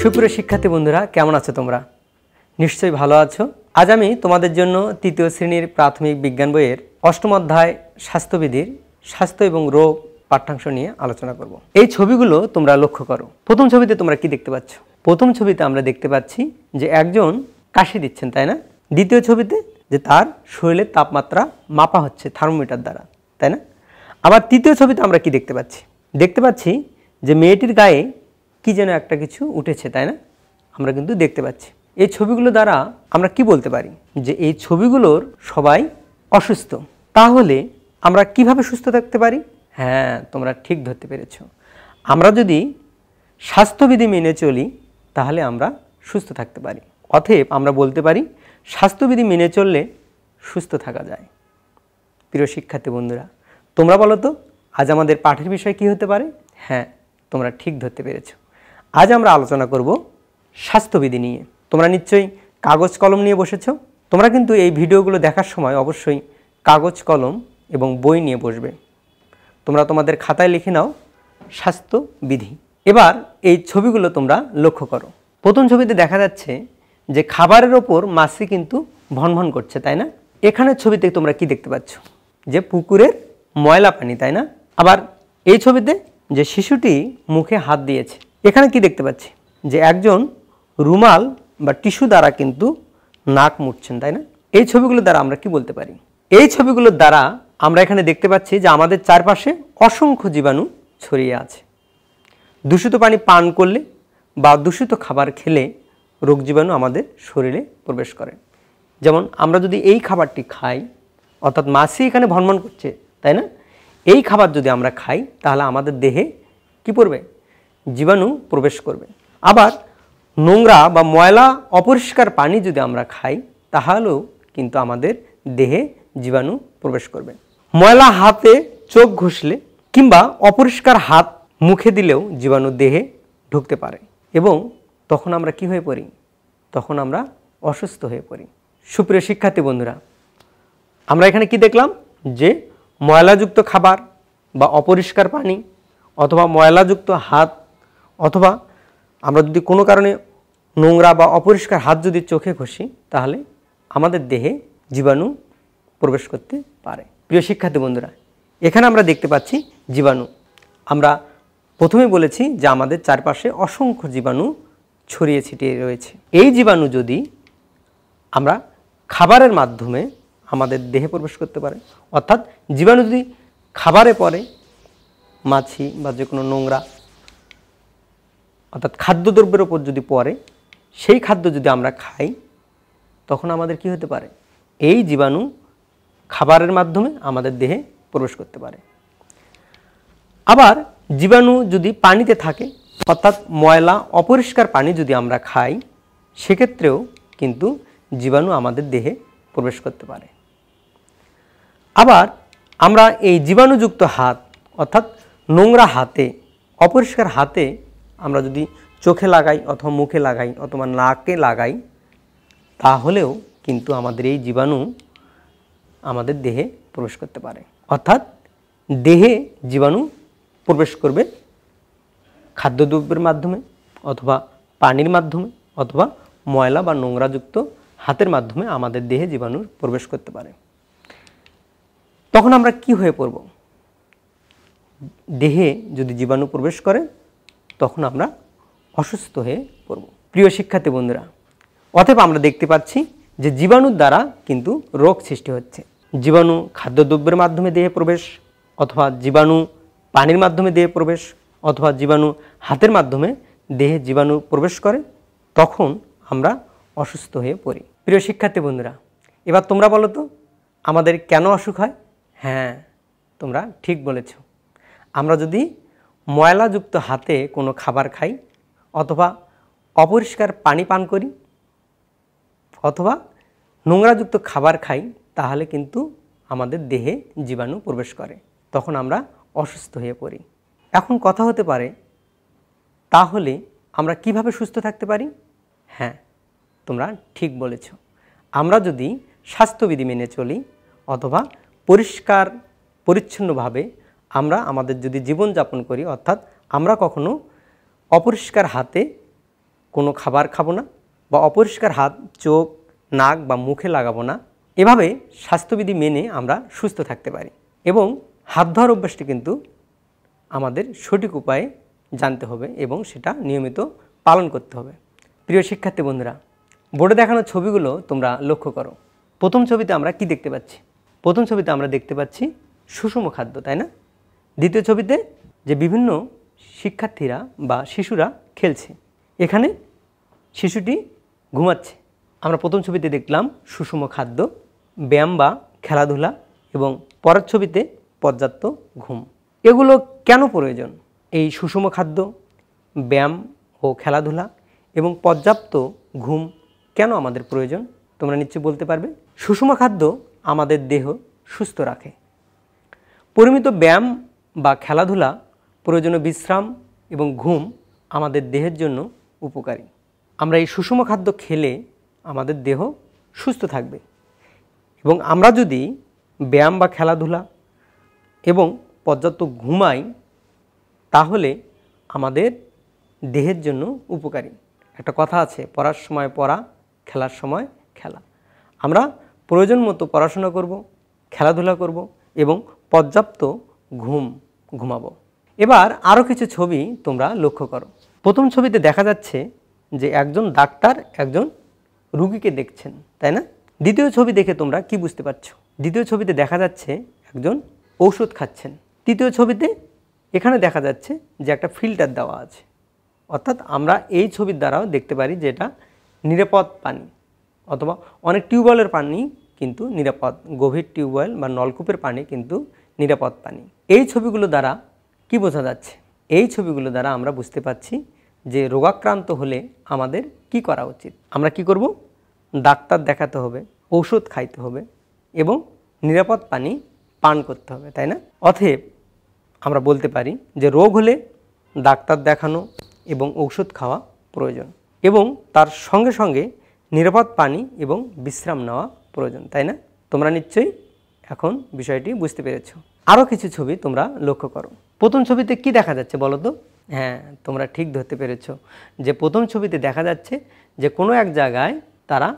সুপ্রিয় শিক্ষার্থী বন্ধুরা, কেমন আছো তোমরা? নিশ্চয়ই ভালো আছো। আজ আমি তোমাদের জন্য তৃতীয় শ্রেণীর প্রাথমিক বিজ্ঞান বইয়ের অষ্টম অধ্যায় স্বাস্থ্যবিধির স্বাস্থ্য এবং রোগ পাঠ্যাংশ নিয়ে আলোচনা করব। এই ছবিগুলো তোমরা লক্ষ্য করো। প্রথম ছবিতে তোমরা কি দেখতে পাচ্ছ? প্রথম ছবিতে আমরা দেখতে পাচ্ছি যে একজন কাশি দিচ্ছেন, তাই না? দ্বিতীয় ছবিতে যে তার শরীরের তাপমাত্রা মাপা হচ্ছে থার্মোমিটার দ্বারা, তাই না? আবার তৃতীয় ছবিতে আমরা কি দেখতে পাচ্ছি? দেখতে পাচ্ছি যে মেয়েটির গায়ে কি যেন একটা কিছু উঠেছে, তাই না? আমরা কিন্তু দেখতে পাচ্ছি। এই ছবিগুলো দ্বারা আমরা কি বলতে পারি? যে এই ছবিগুলোর সবাই অসুস্থ। তাহলে আমরা কিভাবে সুস্থ থাকতে পারি? হ্যাঁ, তোমরা ঠিক ধরতে পেরেছো। আমরা যদি স্বাস্থ্যবিধি মেনে চলি তাহলে আমরা সুস্থ থাকতে পারি। অতএব আমরা বলতে পারি স্বাস্থ্যবিধি মেনে চললে সুস্থ থাকা যায়। প্রিয় শিক্ষার্থী বন্ধুরা, তোমরা বলো তো আজ আমাদের পাঠের বিষয় কি হতে পারে? হ্যাঁ, তোমরা ঠিক ধরতে পেরেছো। আজ আমরা আলোচনা করব স্বাস্থ্যবিধি নিয়ে। তোমরা নিশ্চয়ই কাগজ কলম নিয়ে বসেছো। তোমরা কিন্তু এই ভিডিওগুলো দেখার সময় অবশ্যই কাগজ কলম এবং বই নিয়ে বসবে। তোমরা তোমাদের খাতায় লিখে নাও স্বাস্থ্যবিধি। এবার এই ছবিগুলো তোমরা লক্ষ্য করো। প্রথম ছবিতে দেখা যাচ্ছে যে খাবারের ওপর মাছি কিন্তু ভনভন করছে, তাই না? এখানের ছবিতে তোমরা কি দেখতে পাচ্ছ? যে পুকুরের ময়লা পানি, তাই না? আবার এই ছবিতে যে শিশুটি মুখে হাত দিয়েছে। এখানে কি দেখতে পাচ্ছি? যে একজন রুমাল বা টিস্যু দ্বারা কিন্তু নাক মুছছেন, তাই না? এই ছবিগুলো দ্বারা আমরা কি বলতে পারি? এই ছবিগুলোর দ্বারা আমরা এখানে দেখতে পাচ্ছি যে আমাদের চারপাশে অসংখ্য জীবাণু ছড়িয়ে আছে। দূষিত পানি পান করলে বা দূষিত খাবার খেলে রোগ জীবাণু আমাদের শরীরে প্রবেশ করে। যেমন আমরা যদি এই খাবারটি খাই, অর্থাৎ মাছি এখানে ভনভন করছে, তাই না? এই খাবার যদি আমরা খাই তাহলে আমাদের দেহে কি পড়বে? জীবাণু প্রবেশ করবে। আবার নোংরা বা ময়লা অপরিষ্কার পানি যদি আমরা খাই তাহলেও কিন্তু আমাদের দেহে জীবাণু প্রবেশ করবে। ময়লা হাতে চোখ ঘষলে কিংবা অপরিষ্কার হাত মুখে দিলেও জীবাণু দেহে ঢুকতে পারে এবং তখন আমরা কি হয়ে পড়ি? তখন আমরা অসুস্থ হয়ে পড়ি। সুপ্রিয় শিক্ষার্থী বন্ধুরা, আমরা এখানে কি দেখলাম? যে ময়লাযুক্ত খাবার বা অপরিষ্কার পানি অথবা ময়লাযুক্ত হাত অথবা আমরা যদি কোনো কারণে নোংরা বা অপরিষ্কার হাত যদি চোখে ঘষি তাহলে আমাদের দেহে জীবাণু প্রবেশ করতে পারে। প্রিয় শিক্ষার্থী বন্ধুরা, এখানে আমরা দেখতে পাচ্ছি জীবাণু। আমরা প্রথমে বলেছি যে আমাদের চারপাশে অসংখ্য জীবাণু ছড়িয়ে ছিটিয়ে রয়েছে। এই জীবাণু যদি আমরা খাবারের মাধ্যমে আমাদের দেহে প্রবেশ করতে পারে, অর্থাৎ জীবাণু যদি খাবারে পড়ে, মাছি বা যে কোনো নোংরা অর্থাৎ খাদ্যদ্রব্যের ওপর যদি পড়ে, সেই খাদ্য যদি আমরা খাই তখন আমাদের কি হতে পারে? এই জীবাণু খাবারের মাধ্যমে আমাদের দেহে প্রবেশ করতে পারে। আবার জীবাণু যদি পানিতে থাকে, অর্থাৎ ময়লা অপরিষ্কার পানি যদি আমরা খাই, সেক্ষেত্রেও কিন্তু জীবাণু আমাদের দেহে প্রবেশ করতে পারে। আবার আমরা এই জীবাণুযুক্ত হাত অর্থাৎ নোংরা হাতে অপরিষ্কার হাতে আমরা যদি চোখে লাগাই অথবা মুখে লাগাই অথবা নাকে লাগাই তাহলেও কিন্তু আমাদের এই জীবাণু আমাদের দেহে প্রবেশ করতে পারে। অর্থাৎ দেহে জীবাণু প্রবেশ করবে খাদ্যদ্রব্যের মাধ্যমে অথবা পানির মাধ্যমে অথবা ময়লা বা নোংরাযুক্ত হাতের মাধ্যমে আমাদের দেহে জীবাণু প্রবেশ করতে পারে। তখন আমরা কি হয়ে পড়ব? দেহে যদি জীবাণু প্রবেশ করে তখন আমরা অসুস্থ হয়ে পড়ব। প্রিয় শিক্ষার্থী বন্ধুরা, অতএব আমরা দেখতে পাচ্ছি যে জীবাণুর দ্বারা কিন্তু রোগ সৃষ্টি হচ্ছে। জীবাণু খাদ্যদ্রব্যের মাধ্যমে দেহে প্রবেশ অথবা জীবাণু পানির মাধ্যমে দেহে প্রবেশ অথবা জীবাণু হাতের মাধ্যমে দেহে জীবাণু প্রবেশ করে, তখন আমরা অসুস্থ হয়ে পড়ি। প্রিয় শিক্ষার্থী বন্ধুরা, এবার তোমরা বলো তো আমাদের কেন অসুখ হয়? হ্যাঁ, তোমরা ঠিক বলেছ। আমরা যদি ময়লাযুক্ত হাতে কোনো খাবার খাই অথবা অপরিষ্কার পানি পান করি অথবা নোংরাযুক্ত খাবার খাই তাহলে কিন্তু আমাদের দেহে জীবাণু প্রবেশ করে, তখন আমরা অসুস্থ হয়ে পড়ি। এখন কথা হতে পারে তাহলে আমরা কিভাবে সুস্থ থাকতে পারি? হ্যাঁ, তোমরা ঠিক বলেছ। আমরা যদি স্বাস্থ্যবিধি মেনে চলি অথবা পরিষ্কার পরিচ্ছন্নভাবে আমরা আমাদের যদি জীবনযাপন করি, অর্থাৎ আমরা কখনো অপরিষ্কার হাতে কোনো খাবার খাবো না বা অপরিষ্কার হাত চোখ নাক বা মুখে লাগাবো না। এভাবে স্বাস্থ্যবিধি মেনে আমরা সুস্থ থাকতে পারি এবং হাত ধোয়ার অভ্যাসটি কিন্তু আমাদের সঠিক উপায়ে জানতে হবে এবং সেটা নিয়মিত পালন করতে হবে। প্রিয় শিক্ষার্থী বন্ধুরা, বোর্ডে দেখানো ছবিগুলো তোমরা লক্ষ্য করো। প্রথম ছবিতে আমরা কি দেখতে পাচ্ছি? প্রথম ছবিতে আমরা দেখতে পাচ্ছি সুষম খাদ্য, তাই না? দ্বিতীয় ছবিতে যে বিভিন্ন শিক্ষার্থীরা বা শিশুরা খেলছে, এখানে শিশুটি ঘুমাচ্ছে। আমরা প্রথম ছবিতে দেখলাম সুষম খাদ্য, ব্যায়াম বা খেলাধুলা এবং পরের ছবিতে পর্যাপ্ত ঘুম। এগুলো কেন প্রয়োজন? এই সুষম খাদ্য, ব্যায়াম ও খেলাধুলা এবং পর্যাপ্ত ঘুম কেন আমাদের প্রয়োজন তোমরা নিশ্চয়ই বলতে পারবে। সুষম খাদ্য আমাদের দেহ সুস্থ রাখে। পরিমিত ব্যায়াম বা খেলাধুলা, প্রয়োজনীয় বিশ্রাম এবং ঘুম আমাদের দেহের জন্য উপকারী। আমরা এই সুষম খাদ্য খেলে আমাদের দেহ সুস্থ থাকবে এবং আমরা যদি ব্যায়াম বা খেলাধুলা এবং পর্যাপ্ত ঘুমাই তাহলে আমাদের দেহের জন্য উপকারী। একটা কথা আছে, পড়ার সময় পড়া, খেলার সময় খেলা। আমরা প্রয়োজন মতো পড়াশোনা করব, খেলাধুলা করব এবং পর্যাপ্ত ঘুমাবো। এবার আরও কিছু ছবি তোমরা লক্ষ্য করো। প্রথম ছবিতে দেখা যাচ্ছে যে একজন ডাক্তার একজন রুগীকে দেখছেন, তাই না? দ্বিতীয় ছবি দেখে তোমরা কি বুঝতে পারছো? দ্বিতীয় ছবিতে দেখা যাচ্ছে একজন ঔষধ খাচ্ছেন। তৃতীয় ছবিতে এখানে দেখা যাচ্ছে যে একটা ফিল্টার দেওয়া আছে, অর্থাৎ আমরা এই ছবির দ্বারাও দেখতে পারি যে এটা নিরাপদ পানি, অথবা অনেক টিউবওয়েলের পানি কিন্তু নিরাপদ, গভীর টিউবওয়েল বা নলকূপের পানি কিন্তু নিরাপদ পানি। এই ছবিগুলো দ্বারা কি বোঝা যাচ্ছে? এই ছবিগুলো দ্বারা আমরা বুঝতে পারছি যে রোগাক্রান্ত হলে আমাদের কি করা উচিত। আমরা কি করব? ডাক্তার দেখাতে হবে, ঔষধ খাইতে হবে এবং নিরাপদ পানি পান করতে হবে, তাই না? অতএব আমরা বলতে পারি যে রোগ হলে ডাক্তার দেখানো এবং ঔষধ খাওয়া প্রয়োজন এবং তার সঙ্গে সঙ্গে নিরাপদ পানি এবং বিশ্রাম নেওয়া প্রয়োজন, তাই না? তোমরা নিশ্চয়ই এখন বিষয়টি বুঝতে পেরেছ। আরও কিছু ছবি তোমরা লক্ষ্য করো। প্রথম ছবিতে কি দেখা যাচ্ছে বলো তো? হ্যাঁ, তোমরা ঠিক ধরতে পেরেছ যে প্রথম ছবিতে দেখা যাচ্ছে যে কোনো এক জায়গায় তারা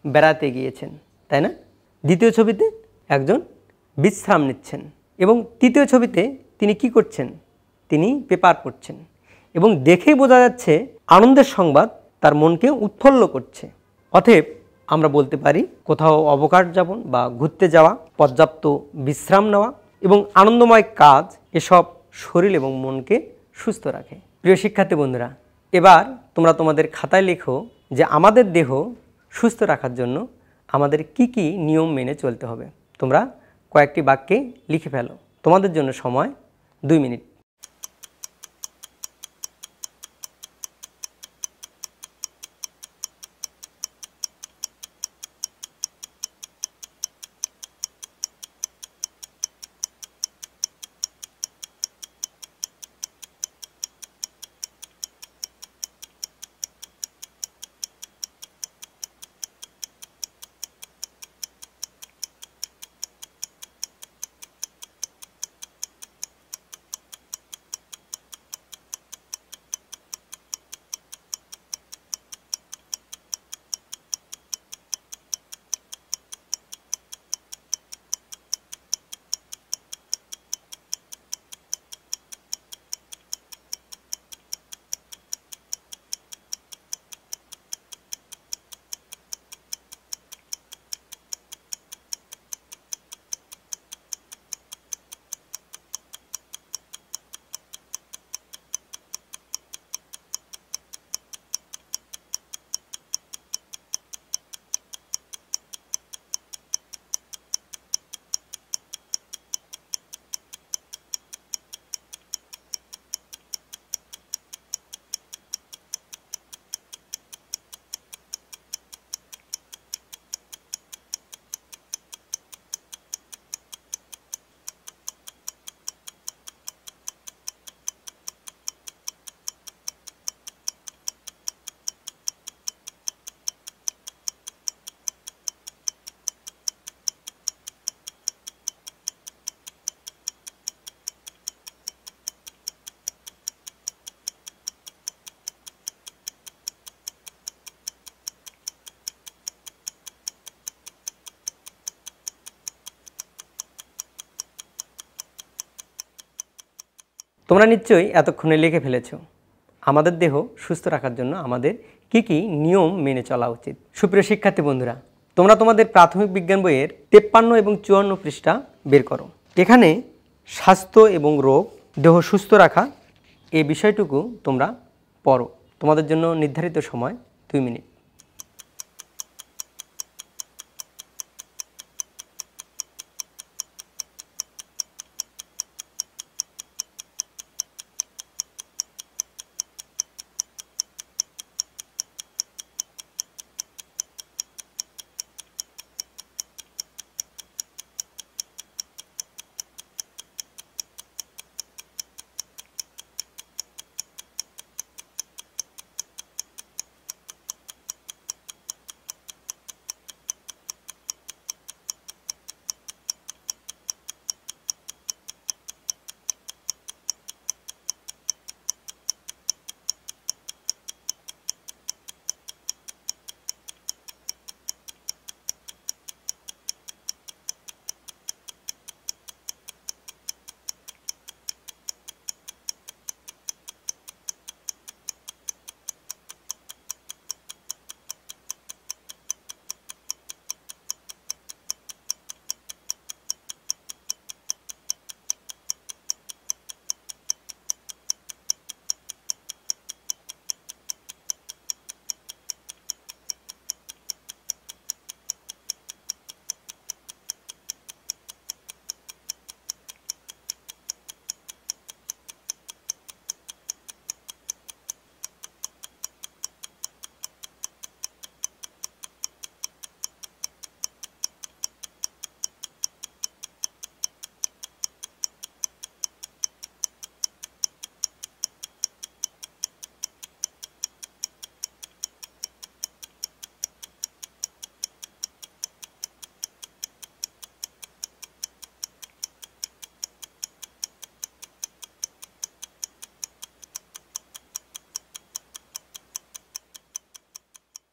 বেড়াতে গিয়েছেন, তাই না? দ্বিতীয় ছবিতে একজন বিশ্রাম নিচ্ছেন এবং তৃতীয় ছবিতে তিনি কি করছেন? তিনি পেপার পড়ছেন এবং দেখেই বোঝা যাচ্ছে আনন্দের সংবাদ তার মনকে উৎফুল্ল করছে। অতএব আমরা বলতে পারি কোথাও অবকাশ যাপন বা ঘুরতে যাওয়া, পর্যাপ্ত বিশ্রাম নেওয়া এবং আনন্দময় কাজ, এসব শরীর এবং মনকে সুস্থ রাখে। প্রিয় শিক্ষার্থী বন্ধুরা, এবার তোমরা তোমাদের খাতায় লেখো যে আমাদের দেহ সুস্থ রাখার জন্য আমাদের কি কি নিয়ম মেনে চলতে হবে। তোমরা কয়েকটি বাক্যে লিখে ফেলো। তোমাদের জন্য সময় 2 মিনিট। তোমরা নিশ্চয়ই এতক্ষণে লিখে ফেলেছ আমাদের দেহ সুস্থ রাখার জন্য আমাদের কি কি নিয়ম মেনে চলা উচিত। সুপ্রিয় শিক্ষার্থী বন্ধুরা, তোমরা তোমাদের প্রাথমিক বিজ্ঞান বইয়ের 53 এবং 54 পৃষ্ঠা বের করো। এখানে স্বাস্থ্য এবং রোগ, দেহ সুস্থ রাখা এই বিষয়টুকু তোমরা পড়ো। তোমাদের জন্য নির্ধারিত সময় 2 মিনিট।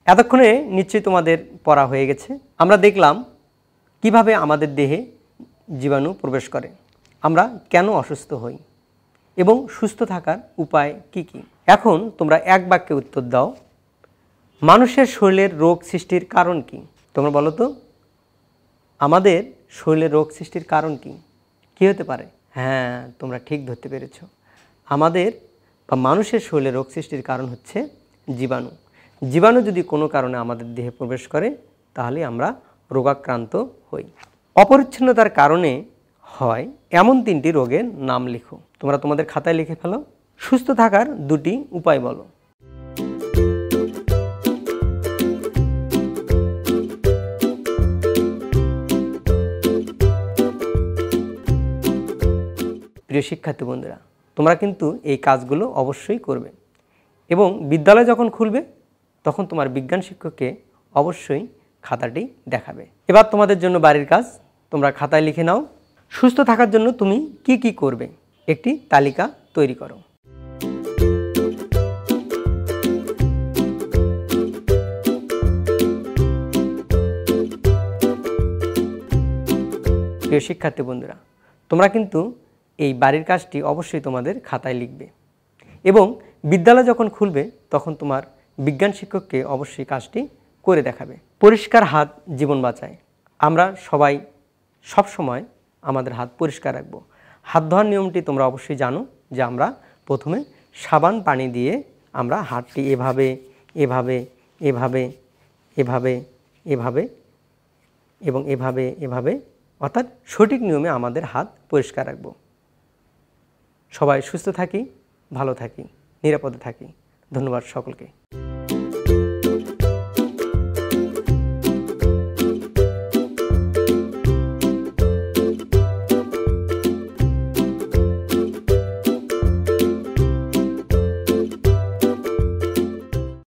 এতক্ষণে নিশ্চয়ই তোমাদের পড়া হয়ে গেছে। আমরা দেখলাম কিভাবে আমাদের দেহে জীবাণু প্রবেশ করে, আমরা কেন অসুস্থ হই এবং সুস্থ থাকার উপায় কি কি। এখন তোমরা এক বাক্যে উত্তর দাও, মানুষের শরীরের রোগ সৃষ্টির কারণ কি? তোমরা বলো তো, আমাদের শরীরের রোগ সৃষ্টির কারণ কি কী হতে পারে? হ্যাঁ, তোমরা ঠিক ধরতে পেরেছ। আমাদের বা মানুষের শরীরে রোগ সৃষ্টির কারণ হচ্ছে জীবাণু। জীবাণু যদি কোনো কারণে আমাদের দেহে প্রবেশ করে তাহলে আমরা রোগাক্রান্ত হই। অপরিচ্ছন্নতার কারণে হয় এমন 3টি রোগের নাম লিখো। তোমরা তোমাদের খাতায় লিখে ফেলো। সুস্থ থাকার 2টি উপায় বলো। প্রিয় শিক্ষার্থী বন্ধুরা, তোমরা কিন্তু এই কাজগুলো অবশ্যই করবে এবং বিদ্যালয় যখন খুলবে তখন তোমার বিজ্ঞান শিক্ষককে অবশ্যই খাতাটি দেখাবে। এবার তোমাদের জন্য বাড়ির কাজ, তোমরা খাতায় লিখে নাও। সুস্থ থাকার জন্য তুমি কি কি করবে একটি তালিকা তৈরি করো। প্রিয় শিক্ষার্থী বন্ধুরা, তোমরা কিন্তু এই বাড়ির কাজটি অবশ্যই তোমাদের খাতায় লিখবে এবং বিদ্যালয় যখন খুলবে তখন তোমার বিজ্ঞান শিক্ষককে অবশ্যই কাজটি করে দেখাবে। পরিষ্কার হাত জীবন বাঁচায়। আমরা সবাই সব সময় আমাদের হাত পরিষ্কার রাখবো। হাত ধোয়ার নিয়মটি তোমরা অবশ্যই জানো যে আমরা প্রথমে সাবান পানি দিয়ে আমরা হাতটি এভাবে এভাবে এভাবে এভাবে এভাবে এবং এভাবে এভাবে অর্থাৎ সঠিক নিয়মে আমাদের হাত পরিষ্কার রাখবো। সবাই সুস্থ থাকি, ভালো থাকি, নিরাপদে থাকি। ধন্যবাদ সকলকে।